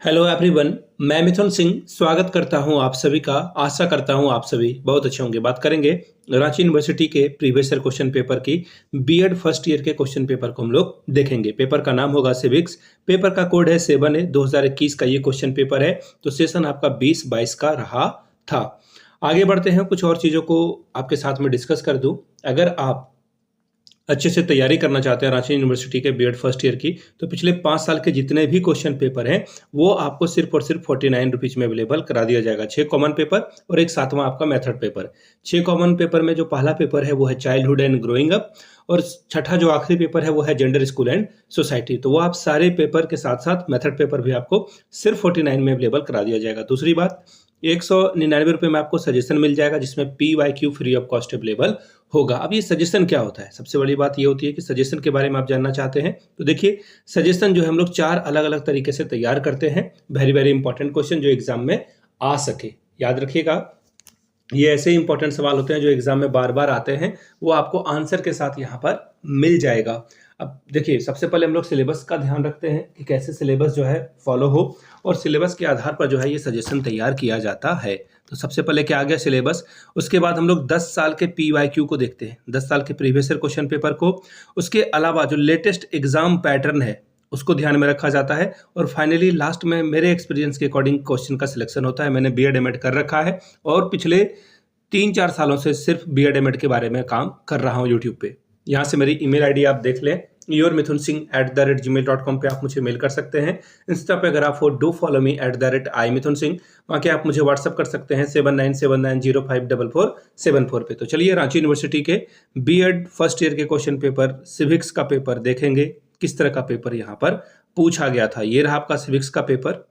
Hello everyone. मैं मिथुन सिंह स्वागत करता हूं आप सभी का। आशा करता हूं आप सभी बहुत अच्छे होंगे। बात करेंगे रांची यूनिवर्सिटी के प्रीवियस ईयर क्वेश्चन पेपर की। बीएड फर्स्ट ईयर के क्वेश्चन पेपर को हम लोग देखेंगे। पेपर का नाम होगा सिविक्स। पेपर का कोड है 7A 2021 का ये क्वेश्चन पेपर है। तो सेशन आपका 20-22 का रहा था। आगे बढ़ते हैं, कुछ और चीज़ों को आपके साथ में डिस्कस कर दूं। अगर आप अच्छे से तैयारी करना चाहते हैं रांची यूनिवर्सिटी के बीएड फर्स्ट ईयर की, तो पिछले 5 साल के जितने भी क्वेश्चन पेपर हैं वो आपको सिर्फ और सिर्फ 49 रुपीज़ में अवेलेबल करा दिया जाएगा। 6 कॉमन पेपर और एक 7वां आपका मेथड पेपर। 6 कॉमन पेपर में जो पहला पेपर है वो है चाइल्डहुड एंड ग्रोइंग अप, और छठा जो आखिरी पेपर है वो है जेंडर स्कूल एंड सोसाइटी। तो वो आप सारे पेपर के साथ साथ मेथड पेपर भी आपको सिर्फ 49 में अवेलेबल करा दिया जाएगा। दूसरी बात, 199 रुपये में आपको सजेशन मिल जाएगा, जिसमें PYQ free of cost available होगा। अब ये सजेशन क्या होता है? सबसे बड़ी बात ये होती है कि सजेशन के बारे में आप जानना चाहते हैं तो देखिए, सजेशन जो है हम लोग 4 अलग अलग तरीके से तैयार करते हैं। वेरी वेरी इंपॉर्टेंट क्वेश्चन जो एग्जाम में आ सके, याद रखिएगा। ये ऐसे इंपॉर्टेंट सवाल होते हैं जो एग्जाम में बार बार आते हैं, वो आपको आंसर के साथ यहाँ पर मिल जाएगा। अब देखिए, सबसे पहले हम लोग सिलेबस का ध्यान रखते हैं कि कैसे सिलेबस जो है फॉलो हो, और सिलेबस के आधार पर जो है ये सजेशन तैयार किया जाता है। तो सबसे पहले क्या आ गया? सिलेबस। उसके बाद हम लोग 10 साल के PYQ को देखते हैं, 10 साल के प्रीवियस ईयर क्वेश्चन पेपर को। उसके अलावा जो लेटेस्ट एग्जाम पैटर्न है उसको ध्यान में रखा जाता है। और फाइनली लास्ट में मेरे एक्सपीरियंस के अकॉर्डिंग क्वेश्चन का सिलेक्शन होता है। मैंने BEd MAd कर रखा है और पिछले 3-4 सालों से सिर्फ BEd MAd के बारे में काम कर रहा हूँ यूट्यूब पे। यहाँ से मेरी ईमेल आईडी आप देख लें, yourmithunsingh@gmail.com पे आप मुझे मेल कर सकते हैं। इंस्टा पे अगर आप हो, डू फॉलो मी @iMithunSingh। वहाँ के आप मुझे व्हाट्सअप कर सकते हैं 7979054474 पे। तो चलिए, रांची यूनिवर्सिटी के बीएड फर्स्ट ईयर के क्वेश्चन पेपर सिविक्स का पेपर देखेंगे। किस तरह का पेपर यहाँ पर पूछा गया था। ये रहा आपका सिविक्स का पेपर।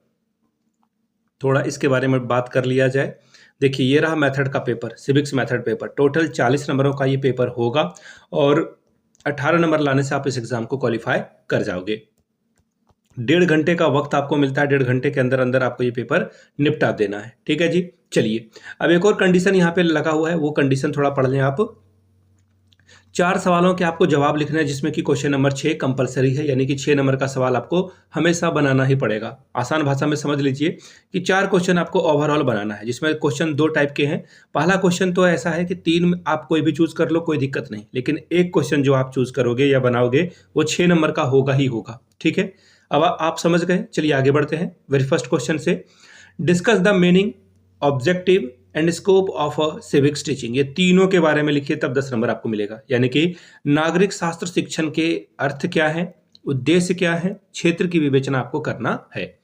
थोड़ा इसके बारे में बात कर लिया जाए। देखिए, ये रहा मेथड का paper, civics method paper. Total 40 नंबरों का ये पेपर होगा और 18 नंबर लाने से आप इस एग्जाम को क्वालिफाई कर जाओगे। 1.5 घंटे का वक्त आपको मिलता है। 1.5 घंटे के अंदर अंदर आपको ये पेपर निपटा देना है। ठीक है जी। चलिए, अब एक और कंडीशन यहाँ पे लगा हुआ है, वो कंडीशन थोड़ा पढ़ लें आप। 4 सवालों के आपको जवाब लिखना है, जिसमें कि क्वेश्चन नंबर 6 कंपलसरी है, यानी कि 6 नंबर का सवाल आपको हमेशा बनाना ही पड़ेगा। आसान भाषा में समझ लीजिए कि 4 क्वेश्चन आपको ओवरऑल बनाना है, जिसमें क्वेश्चन 2 टाइप के हैं। पहला क्वेश्चन तो ऐसा है कि 3 आप कोई भी चूज कर लो, कोई दिक्कत नहीं, लेकिन एक क्वेश्चन जो आप चूज करोगे या बनाओगे वो 6 नंबर का होगा ही होगा। ठीक है, अब आप समझ गए। चलिए आगे बढ़ते हैं वेरी फर्स्ट क्वेश्चन से। Discuss the meaning, objective and scope of a civics teaching. ये तीनों के बारे में लिखिए, तब 10 नंबर आपको मिलेगा। यानी कि नागरिक शास्त्र शिक्षण के अर्थ क्या है, उद्देश्य क्या है, क्षेत्र की विवेचना आपको करना है।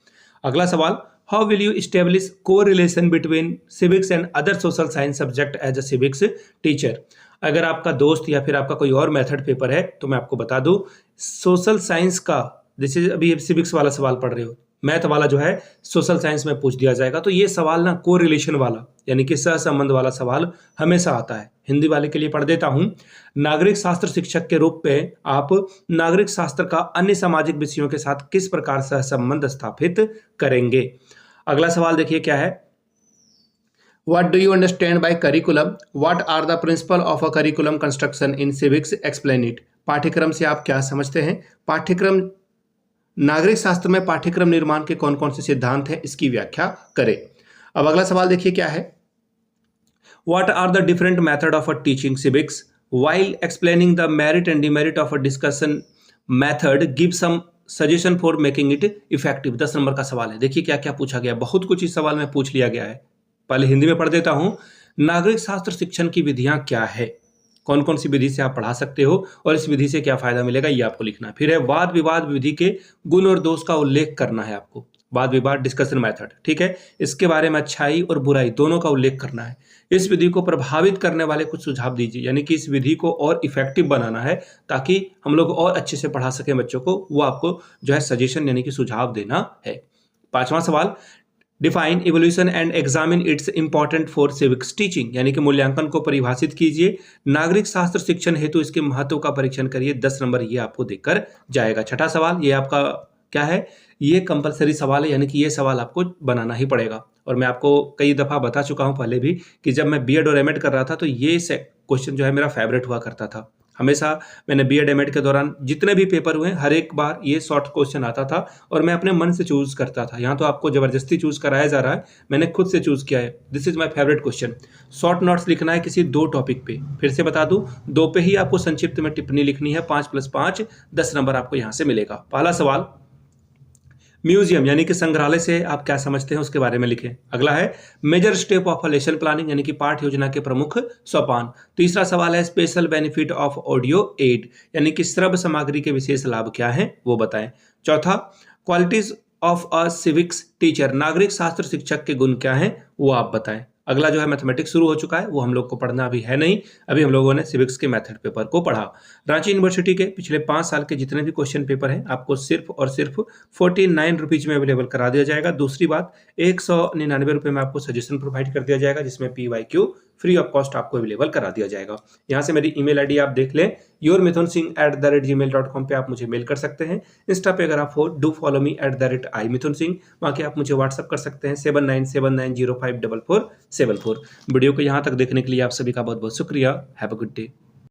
अगला सवाल, हाउ विल यू इस्टेब्लिश को relation between civics and other social science subject as a civics teacher. अगर आपका दोस्त या फिर आपका कोई और मेथड पेपर है तो मैं आपको बता दूं, सोशल साइंस का, जैसे अभी सिविक्स वाला सवाल पढ़ रहे हो, मैथ वाला जो है सोशल साइंस में पूछ दिया जाएगा। तो ये सवाल ना को रिलेशन वाला, यानी कि सहसंबंध वाला सवाल हमेशा आता है। हिंदी वाले के लिए पढ़ देता हूं। नागरिक शास्त्र शिक्षक के रूप में आप नागरिक शास्त्र का अन्य सामाजिक विषयों के साथ किस प्रकार सहसंबंध स्थापित करेंगे। अगला सवाल देखिए क्या है। What do you understand by curriculum? What are the principles of a curriculum construction in civics? Explain it. पाठ्यक्रम से आप क्या समझते हैं? पाठ्यक्रम, नागरिक शास्त्र में पाठ्यक्रम निर्माण के कौन कौन से सिद्धांत हैं, इसकी व्याख्या करें। अब अगला सवाल देखिए क्या है। What are the different method of a teaching civics? While explaining the merit and demerit of a discussion method, give some suggestion for making it effective। 10 number का सवाल है। देखिए क्या क्या पूछा गया, बहुत कुछ इस सवाल में पूछ लिया गया है। पहले हिंदी में पढ़ देता हूं। नागरिक शास्त्र शिक्षण की विधियां क्या है, कौन कौन सी विधि से आप पढ़ा सकते हो और इस विधि से क्या फायदा मिलेगा, ये आपको लिखना है। फिर है वाद विवाद विधि के गुण और दोष का उल्लेख करना है आपको। वाद विवाद डिस्कशन मेथड, ठीक है, इसके बारे में अच्छाई और बुराई दोनों का उल्लेख करना है। इस विधि को प्रभावित करने वाले कुछ सुझाव दीजिए, यानी कि इस विधि को और इफेक्टिव बनाना है ताकि हम लोग और अच्छे से पढ़ा सकें बच्चों को। वो आपको जो है सजेशन यानी कि सुझाव देना है। 5वां सवाल, define evolution and examine it's important for civics teaching, यानी कि मूल्यांकन को परिभाषित कीजिए। नागरिक शास्त्र शिक्षण हेतु इसके महत्व का परीक्षण करिए। 10 नंबर ये आपको देकर जाएगा। छठा सवाल, ये आपका क्या है, ये कंपलसरी सवाल है, यानी कि ये सवाल आपको बनाना ही पड़ेगा। और मैं आपको कई दफा बता चुका हूं पहले भी कि जब मैं BEd और MAd कर रहा था तो ये क्वेश्चन जो है मेरा फेवरेट हुआ करता था। हमेशा मैंने बीएड एमएड के दौरान जितने भी पेपर हुए हर एक बार ये शॉर्ट क्वेश्चन आता था और मैं अपने मन से चूज करता था। यहाँ तो आपको जबरदस्ती चूज कराया जा रहा है, मैंने खुद से चूज किया है। This is my favourite question. Short notes लिखना है किसी 2 टॉपिक पे, फिर से बता दूं 2 पे ही आपको संक्षिप्त में टिप्पणी लिखनी है। 5+5 10 नंबर आपको यहाँ से मिलेगा। पहला सवाल, म्यूजियम यानी कि संग्रहालय से आप क्या समझते हैं उसके बारे में लिखें। अगला है major step of lesson planning यानी कि पाठ योजना के प्रमुख सोपान। तीसरा सवाल है special benefit of audio aid यानी कि श्रव्य सामग्री के विशेष लाभ क्या हैं वो बताएं। चौथा, qualities of a civics teacher नागरिक शास्त्र शिक्षक के गुण क्या हैं वो आप बताएं। अगला जो है मैथमेटिक्स शुरू हो चुका है, वो हम लोग को पढ़ना अभी है नहीं, अभी हम लोगों ने सिविक्स के मेथड पेपर को पढ़ा। रांची यूनिवर्सिटी के पिछले 5 साल के जितने भी क्वेश्चन पेपर हैं आपको सिर्फ और सिर्फ 49 रुपीज में अवेलेबल करा दिया जाएगा। दूसरी बात, 199 रुपये में आपको सजेशन प्रोवाइड कर दिया जाएगा जिसमें PYQ फ्री ऑफ कॉस्ट आपको अवेलेबल करा दिया जाएगा। यहाँ से मेरी ईमेल आईडी आप देख लें, yourmithunsingh@gmail.com पे आप मुझे मेल कर सकते हैं। इंस्टा पे अगर आप हो डू फॉलो मी @imithunsingh, वहाँ के आप मुझे व्हाट्सअप कर सकते हैं 7979054474। वीडियो को यहाँ तक देखने के लिए आप सभी का बहुत बहुत शुक्रिया। Have a good day.